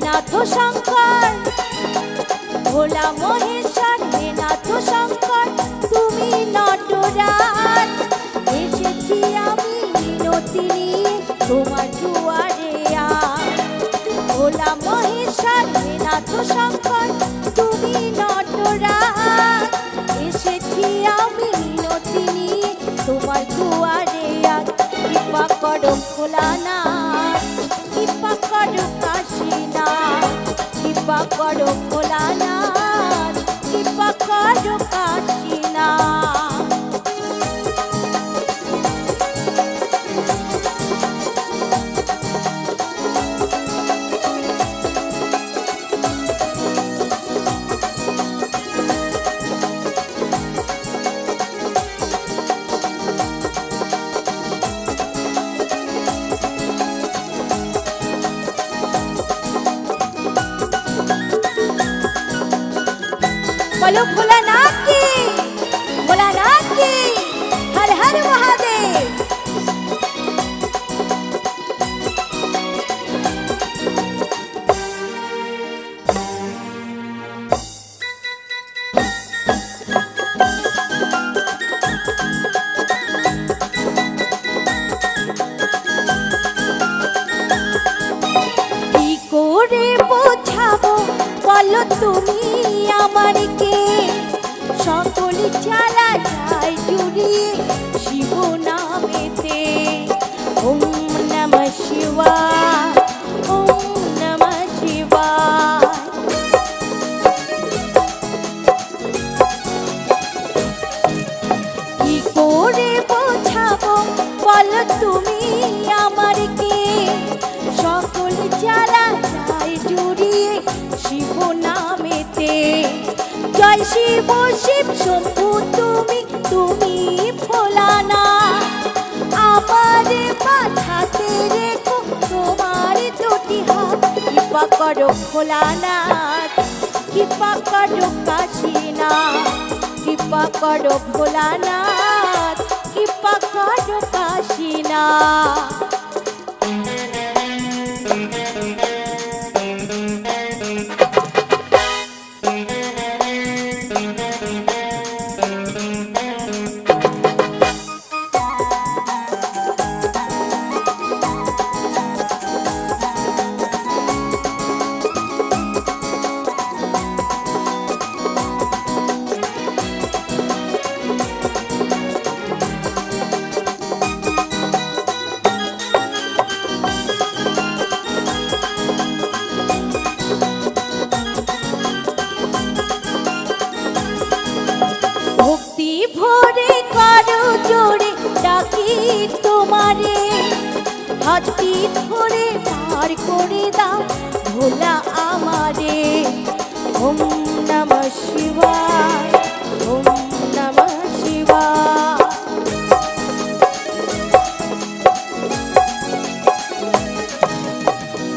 নাথ শঙ্কর, ভোলা মহেশ্বর হে নাথ শঙ্কর, তুমি নটরাজ। এসেছি আমি মিনতি নিয়ে তোমার দুয়ারে আজ। ভোলা মহেশ্বর হে নাথ শঙ্কর, তুমি নটরাজ। এসেছি আমি মিনতি নিয়ে তোমার দুয়ারে আজ। কৃপা করো ভোলানাথ, কৃপা করো কাশীনাথ, কৃপা করো ভোলানাথ, কৃপা করো কাশীনাথ। बोलो भोलानाथ की, भोलानाथ की, हर हर महादेव। की करे बोझाबो बोलो तुमी আমারকে, সকল জ্বালা যায় জুড়িয়ে শিব নামেতে। ওম নমঃ শিবায়, ওম নমঃ শিবায়। কি করে বোঝাবো বলো তুমি আমারকে, সকল জ্বালা যায় জুড়িয়ে শিব নামেতে। জয় শিব শিব শম্ভু তুমি, তুমি ভোলানাথ। আমার মাথাতে রেখো তোমার দুটি হাত। কৃপা করো ভোলানাথ, কৃপা করো কাশীনাথ, কৃপা করো ভোলানাথ, কৃপা করো কাশীনাথ। ভক্তি ভরে করো জোরে ডাকি তোমারে, হাতটি ধরে পার করে দাও ভোলা আমারে। ওম নমঃ শিবায়, ওম নমঃ শিবায়।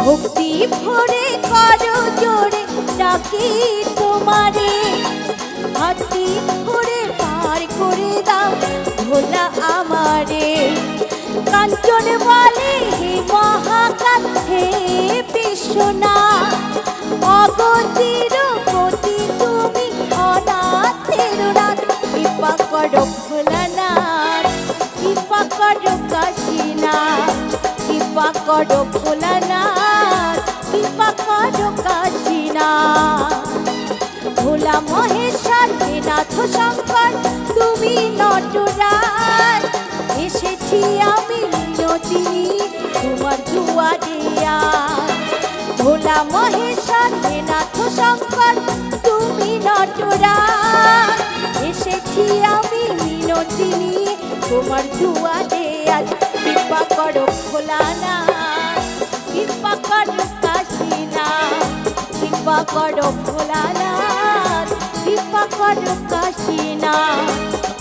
ভক্তি ভরে করো জোরে ডাকি তোমারে, হাতটি ধরে পার করে দাও ভোলা আমারে। কাঞ্চন বলে হে মহাকাল হে বিশ্বনাথ, অগতির গতি তুমি অনাথের নাথ। কৃপা করো ভোলানাথ, কৃপা করো কাশীনাথ, কৃপা করো ভোলানাথ, কৃপা করো কাশীনাথ। ভোলা মহেশ্বর হে নাথ শঙ্কর, তুমি নটরাজ। এসেছি আমি মিনতি নিয়ে তোমার দুয়ারে আজ। ভোলা মহেশ্বর হে নাথ শঙ্কর, এসেছি আমি মিনতি নিয়ে তোমার দুয়ারে আজ কৃপা করো ভোলানাথ কৃপা করো কাশীনাথ কৃপা করো ভোলানাথ কৃপা করো কাশীনাথ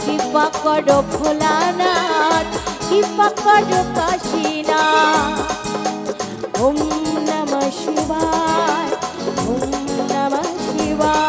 কৃপা করো ভোলানাথ কৃপা করো কাশীনাথ ওম নমঃ শিবায় ওম নমঃ শিবায়